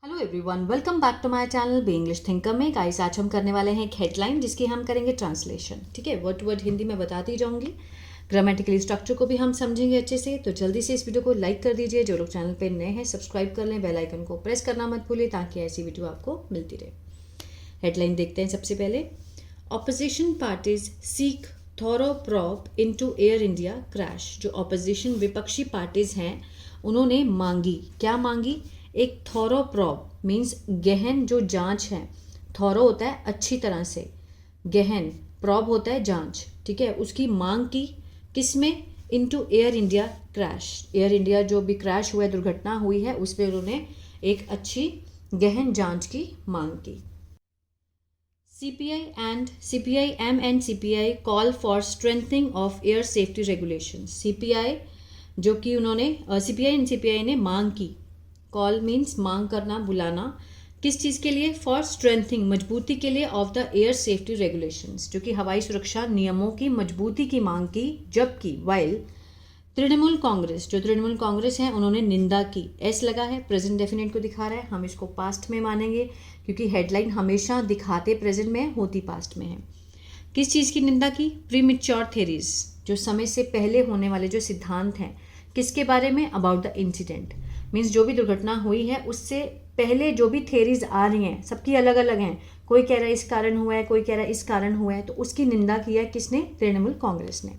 Hello everyone, welcome back to my channel B English thinker में। Guys, आज हम करने वाले हैं एक हेडलाइन जिसकी हम करेंगे ट्रांसलेशन। ठीक है, वर्ड टू वर्ड हिंदी में बताती जाऊंगी, ग्रामेटिकली स्ट्रक्चर को भी हम समझेंगे अच्छे से। तो जल्दी से इस वीडियो को लाइक कर दीजिए। जो लोग चैनल पे नए हैं सब्सक्राइब कर लें, बेल आइकन को प्रेस करना मत भूलिए ताकि ऐसी वीडियो आपको मिलती रहे। हेडलाइन देखते हैं सबसे पहले। Opposition parties seek thorough probe into Air India crash. जो ऑपोजिशन विपक्षी पार्टीज हैं उन्होंने मांगी, क्या मांगी? एक थॉरो प्रॉब मीन्स गहन जो जांच है। थॉरो होता है अच्छी तरह से, गहन, प्रॉब होता है जांच। ठीक है, उसकी मांग की किसमें? Into Air India crash. Air India जो भी क्रैश हुआ है, दुर्घटना हुई है, उस पर उन्होंने एक अच्छी गहन जांच की मांग की। CPI and CPI call for strengthening of air safety regulations। CPI जो कि उन्होंने CPI and CPI ने मांग की। कॉल मीन्स मांग करना, बुलाना, किस चीज़ के लिए? फॉर स्ट्रेंथिंग, मजबूती के लिए, of the air safety regulations, जो कि हवाई सुरक्षा नियमों की मजबूती की मांग की। जबकि वाइल तृणमूल कांग्रेस, जो तृणमूल कांग्रेस है, उन्होंने निंदा की। एस लगा है, प्रेजेंट डेफिनेट को दिखा रहा है, हम इसको पास्ट में मानेंगे क्योंकि हेडलाइन हमेशा दिखाते प्रेजेंट में, होती पास्ट में है। किस चीज़ की निंदा की? प्रीमेच्योर थेरीज, जो समय से पहले होने वाले जो सिद्धांत हैं, किसके बारे में? अबाउट द इंसिडेंट, मीन्स जो भी दुर्घटना हुई है उससे पहले जो भी थेरीज आ रही हैं, सबकी अलग अलग हैं। कोई कह रहा है इस कारण हुआ है, कोई कह रहा है इस कारण हुआ है, तो उसकी निंदा किया किसने? तृणमूल कांग्रेस ने।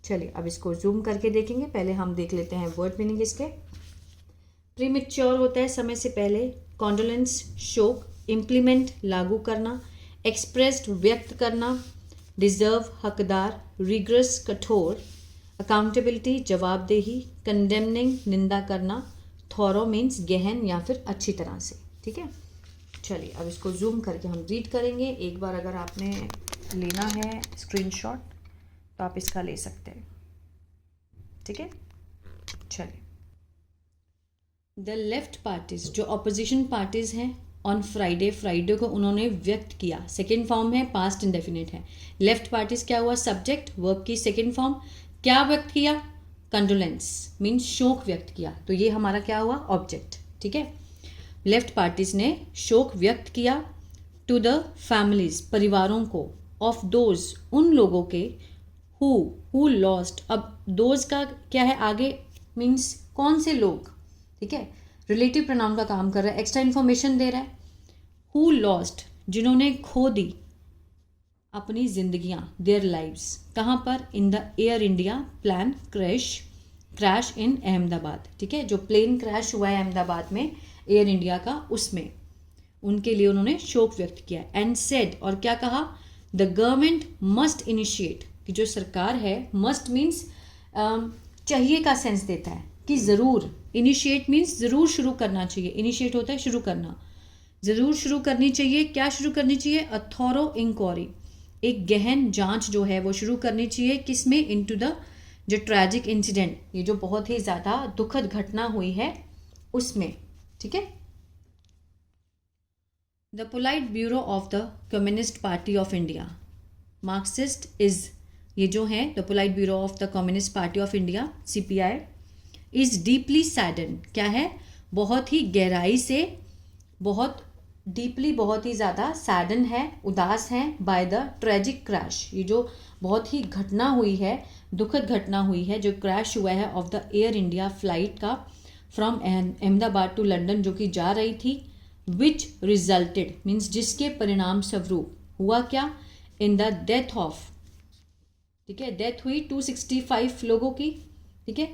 चलिए अब इसको जूम करके देखेंगे। पहले हम देख लेते हैं वर्ड मीनिंग इसके। प्रीमेच्योर होता है समय से पहले, कॉन्डोलेंस शोक, इम्प्लीमेंट लागू करना, एक्सप्रेस्ड व्यक्त करना, डिजर्व हकदार, रिग्रेस कठोर, अकाउंटेबिलिटी जवाबदेही, कंडेमनिंग निंदा करना, थॉरो मीन्स गहन या फिर अच्छी तरह से। ठीक है, चलिए अब इसको जूम करके हम रीड करेंगे। एक बार अगर आपने लेना है स्क्रीनशॉट तो आप इसका ले सकते हैं। ठीक है, चलिए। द लेफ्ट पार्टीज, जो अपोजिशन पार्टीज हैं, ऑन फ्राइडे को उन्होंने व्यक्त किया। सेकेंड फॉर्म है, पास्ट इंडेफिनिट है। लेफ्ट पार्टीज क्या हुआ? सब्जेक्ट, वर्ब की सेकेंड फॉर्म। क्या व्यक्त किया? कंडोलेंस मीन्स शोक व्यक्त किया, तो ये हमारा क्या हुआ? ऑब्जेक्ट। ठीक है, लेफ्ट पार्टीज ने शोक व्यक्त किया टू द फैमिलीज, परिवारों को, ऑफ दोज, उन लोगों के, हु लॉस्ट। अब दोज का क्या है आगे? मीन्स कौन से लोग। ठीक है, रिलेटिव प्रोनाउन का काम कर रहा है, एक्स्ट्रा इन्फॉर्मेशन दे रहा है। हु लॉस्ट, जिन्होंने खो दी अपनी जिंदगियां, देयर लाइव्स, कहाँ पर? In the air India plan crash in Ahmedabad. ठीक है, जो प्लेन क्रैश हुआ है अहमदाबाद में एयर इंडिया का, उसमें उनके लिए उन्होंने शोक व्यक्त किया। एंड सेड, और क्या कहा? द गवर्नमेंट मस्ट इनिशिएट, कि जो सरकार है, मस्ट मीन्स चाहिए का सेंस देता है कि ज़रूर, इनिशिएट मीन्स ज़रूर शुरू करना चाहिए, इनिशिएट होता है शुरू करना, ज़रूर शुरू करनी चाहिए। क्या शुरू करनी चाहिए? अ थॉरो इंक्वायरी, एक गहन जांच जो है वो शुरू करनी चाहिए। किसमें? इनटू द, जो ट्रैजिक इंसिडेंट, ये जो बहुत ही ज़्यादा दुखद घटना हुई है उसमें। ठीक है, the polite bureau of the communist party of India, Marxist is, ये जो है the polite bureau of the communist party of India CPI is deeply saddened, क्या है? बहुत ही गहराई से, बहुत डीपली, बहुत ही ज़्यादा सैडन है, उदास है, बाय द ट्रेजिक क्रैश, ये जो बहुत ही घटना हुई है, दुखद घटना हुई है, जो क्रैश हुआ है of the air India flight का, फ्रॉम अहमदाबाद टू लंदन, जो कि जा रही थी, विच रिजल्टेड मीन्स जिसके परिणाम स्वरूप हुआ क्या? इन द डेथ ऑफ, ठीक है, डेथ हुई 265 लोगों की। ठीक है,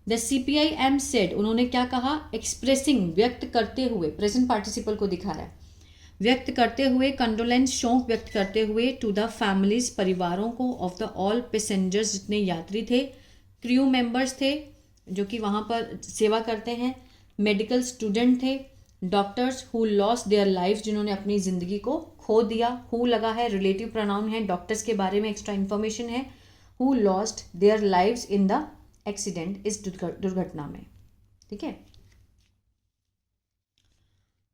द CPIM सेड, उन्होंने क्या कहा? एक्सप्रेसिंग, व्यक्त करते हुए, प्रेजेंट पार्टिसिपल को दिखा रहा है, व्यक्त करते हुए, कंडोलेंस शोक व्यक्त करते हुए, टू द फैमिलीज, परिवारों को, ऑफ द ऑल पैसेंजर्स, जितने यात्री थे, क्रू मेंबर्स थे जो कि वहाँ पर सेवा करते हैं, मेडिकल स्टूडेंट थे, doctors who lost their life, जिन्होंने अपनी ज़िंदगी को खो दिया। हु लगा है, रिलेटिव प्रोनाउन है, डॉक्टर्स के बारे में एक्स्ट्रा इन्फॉर्मेशन है। Who lost their lives in the accident, इस दुर्घटना में। ठीक है,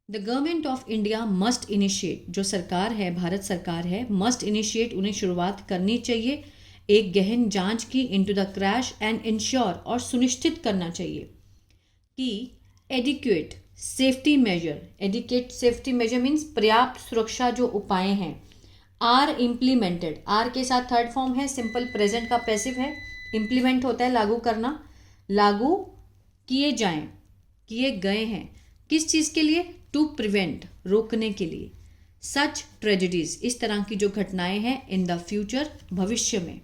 the government of India must initiate, जो सरकार है, भारत सरकार है, मस्ट इनिशिएट, उन्हें शुरुआत करनी चाहिए एक गहन जांच की, into the crash, and ensure, और सुनिश्चित करना चाहिए कि adequate, safety major, adequate safety major means पर्याप्त सुरक्षा जो उपाय हैं, आर इम्प्लीमेंटेड, आर के साथ थर्ड फॉर्म है, सिंपल प्रेजेंट का पैसिव है, इम्प्लीमेंट होता है लागू करना, लागू किए जाएं, किए गए हैं, किस चीज़ के लिए, टू प्रिवेंट, रोकने के लिए, सच ट्रेजेडीज, इस तरह की जो घटनाएं हैं, इन द फ्यूचर, भविष्य में।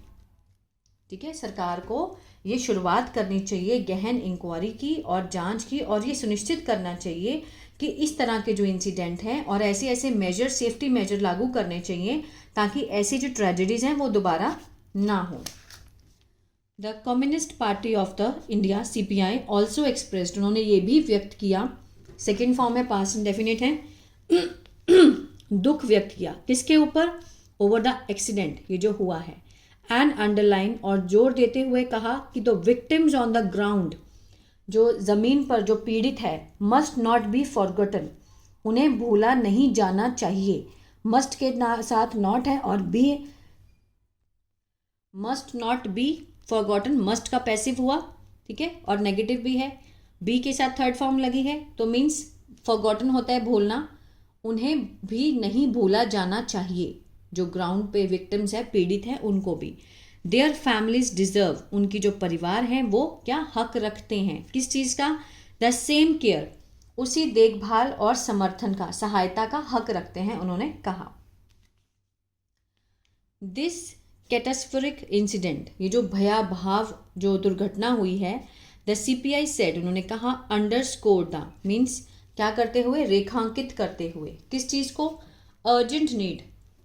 ठीक है, सरकार को ये शुरुआत करनी चाहिए गहन इंक्वायरी की और जांच की, और ये सुनिश्चित करना चाहिए कि इस तरह के जो इंसिडेंट हैं और ऐसे ऐसे मेजर, सेफ्टी मेजर लागू करने चाहिए ताकि ऐसी जो ट्रेजेडीज हैं वो दोबारा ना हो। The communist party of the India CPI also expressed, उन्होंने ये भी व्यक्त किया, सेकेंड फॉर्म है, पास्ट इंडेफिनिट है, दुख व्यक्त किया किसके ऊपर, ओवर द एक्सीडेंट, ये जो हुआ है, एंड अंडरलाइन, और जोर देते हुए कहा कि the victims on the ground, जो ज़मीन पर जो पीड़ित है, मस्ट नॉट बी फॉरगॉटन, उन्हें भूला नहीं जाना चाहिए, मस्ट के साथ नॉट है और be, must not be forgotten, must का पैसिव हुआ, ठीक है, और नेगेटिव भी है, बी के साथ थर्ड फॉर्म लगी है, तो मीन्स फॉरगॉटन होता है भूलना, उन्हें भी नहीं भूला जाना चाहिए, जो ग्राउंड पे विक्टिम्स है, पीड़ित है, उनको भी। देयर फैमिलीज डिजर्व, उनकी जो परिवार हैं वो क्या हक रखते हैं, किस चीज़ का, द सेम केयर, उसी देखभाल और समर्थन का, सहायता का हक रखते हैं, उन्होंने कहा। दिस कैटास्ट्रोफिक इंसिडेंट, ये जो भयावह जो दुर्घटना हुई है, द CPI सेड, उन्होंने कहा, अंडरस्कोर द, मीन्स क्या करते हुए, रेखांकित करते हुए, किस चीज़ को, अर्जेंट नीड,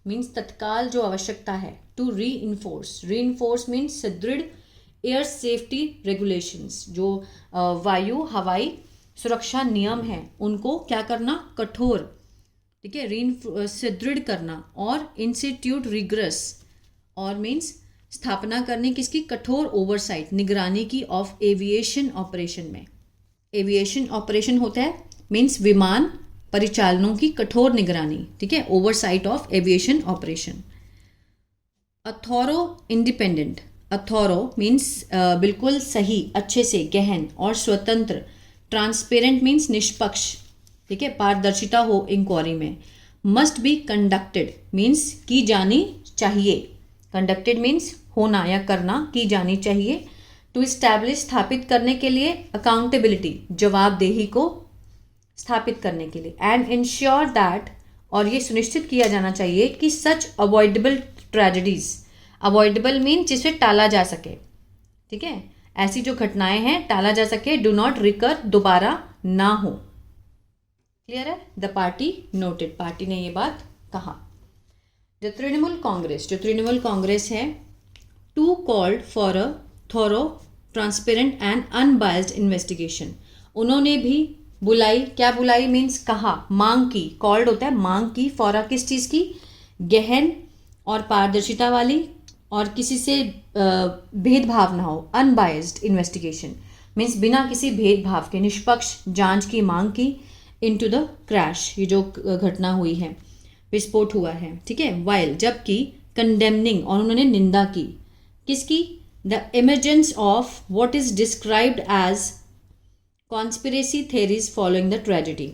मीन्स तत्काल जो आवश्यकता है, टू री इन्फोर्स मीन्स सुदृढ़, एयर सेफ्टी रेगुलेशंस, जो वायु हवाई सुरक्षा नियम हैं उनको क्या करना, कठोर, ठीक है, सुदृढ़ करना, और इंस्टीट्यूट रिग्रेस, और मीन्स स्थापना करने किसकी, कठोर ओवरसाइट, निगरानी की, ऑफ एविएशन ऑपरेशन में, एविएशन ऑपरेशन होता है मीन्स विमान परिचालनों की कठोर निगरानी, ठीक है, ओवरसाइट ऑफ एविएशन ऑपरेशन। अथॉरो इंडिपेंडेंट, अथॉरो मीन्स बिल्कुल सही, अच्छे से, गहन और स्वतंत्र, ट्रांसपेरेंट मीन्स निष्पक्ष, ठीक है, पारदर्शिता हो इंक्वायरी में, मस्ट बी कंडक्टेड मीन्स की जानी चाहिए, कंडक्टेड मीन्स होना या करना, की जानी चाहिए, टू इस्टेब्लिश, स्थापित करने के लिए, अकाउंटेबिलिटी, जवाबदेही को स्थापित करने के लिए, एंड इंश्योर दैट, और ये सुनिश्चित किया जाना चाहिए कि सच अवॉइडेबल ट्रेजेडीज, अवॉइडेबल मीन जिसे टाला जा सके, ठीक है, ऐसी जो घटनाएं हैं टाला जा सके, डू नॉट रिकर, दोबारा ना हो। क्लियर है, द पार्टी नोटेड, पार्टी ने ये बात कहा। जो तृणमूल कांग्रेस है, to called for a thorough, transparent and unbiased investigation, उन्होंने भी बुलाई, क्या बुलाई मीन्स कहा, मांग की, कॉल्ड होता है मांग की, फॉर किस चीज़ की, गहन और पारदर्शिता वाली और किसी से भेदभाव ना हो, अनबायस्ड इन्वेस्टिगेशन मीन्स बिना किसी भेदभाव के निष्पक्ष जांच की मांग की, इनटू द क्रैश, ये जो घटना हुई है, विस्फोट हुआ है, ठीक है, वाइल, जबकि कंडेमनिंग, और उन्होंने निंदा की, किसकी, the emergence of what is described as conspiracy theories following the tragedy,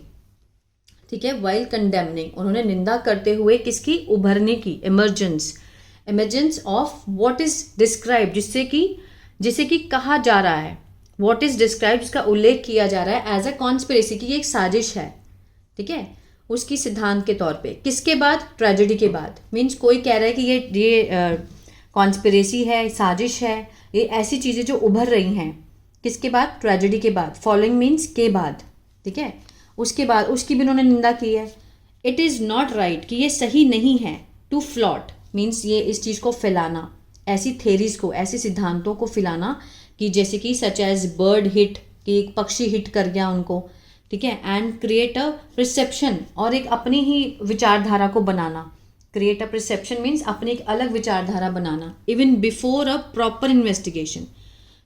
ठीक है, वाइल कंडेमनिंग, उन्होंने निंदा करते हुए किसकी, उभरने की, emergence of what is describe, जिसे कि कहा जा रहा है, व्हाट इज डिस्क्राइब, जिसका उल्लेख किया जा रहा है, एज अ कॉन्स्पिरेसी, की ये एक साजिश है, ठीक है, उसकी सिद्धांत के तौर पे, किसके बाद, ट्रेजेडी के बाद, मीन्स कोई कह रहा है कि ये कॉन्स्पिरेसी है, साजिश है, ये ऐसी चीज़ें जो उभर रही हैं, किसके बाद, ट्रेजेडी के बाद, फॉलोइंग मीन्स के बाद, ठीक है, उसके बाद, उसकी भी उन्होंने निंदा की है। इट इज़ नॉट राइट, कि ये सही नहीं है, टू फ्लॉट मीन्स ये इस चीज़ को फैलाना, ऐसी थेरीज को, ऐसे सिद्धांतों को फैलाना कि जैसे कि सच एज बर्ड हिट, कि एक पक्षी हिट कर गया उनको, ठीक है, एंड क्रिएट अ परसेप्शन, और एक अपनी ही विचारधारा को बनाना, क्रिएट अ परसेप्शन मीन्स अपनी एक अलग विचारधारा बनाना, even before a proper investigation,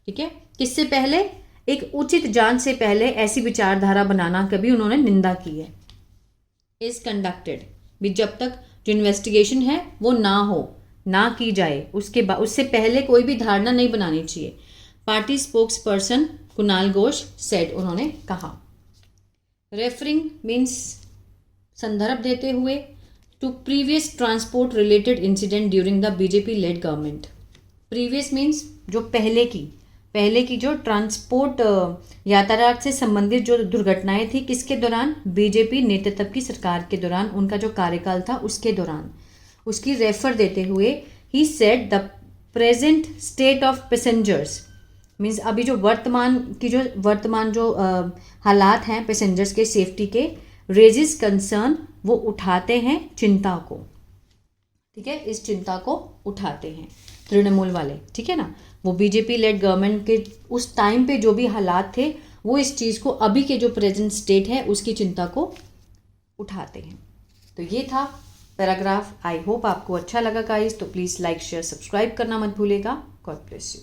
ठीक है, किससे पहले, एक उचित जांच से पहले ऐसी विचारधारा बनाना, कभी उन्होंने निंदा की है। इज कंडक्टेड भी, जब तक जो इन्वेस्टिगेशन है वो ना की जाए, उसके बाद, उससे पहले कोई भी धारणा नहीं बनानी चाहिए। Party spokesperson Kunal Ghosh said, उन्होंने कहा। रेफरिंग मीन्स संदर्भ देते हुए, to previous transport related incident during the BJP led government. Previous means जो पहले की जो ट्रांसपोर्ट यातायात से संबंधित जो दुर्घटनाएं थी, किसके दौरान, बीजेपी नेतृत्व की सरकार के दौरान, उनका जो कार्यकाल था उसके दौरान, उसकी रेफर देते हुए he said the present state of passengers means अभी जो वर्तमान जो हालात हैं पैसेंजर्स के सेफ्टी के, रेजिस कंसर्न वो उठाते हैं चिंता को, ठीक है, इस चिंता को उठाते हैं तृणमूल वाले, ठीक है ना। वो बीजेपी लेड गवर्नमेंट के उस टाइम पे जो भी हालात थे वो इस चीज़ को, अभी के जो प्रेजेंट स्टेट है उसकी चिंता को उठाते हैं। तो ये था पैराग्राफ। आई होप आपको अच्छा लगा गाइस, तो प्लीज़ लाइक शेयर सब्सक्राइब करना मत भूलेगा। God bless you.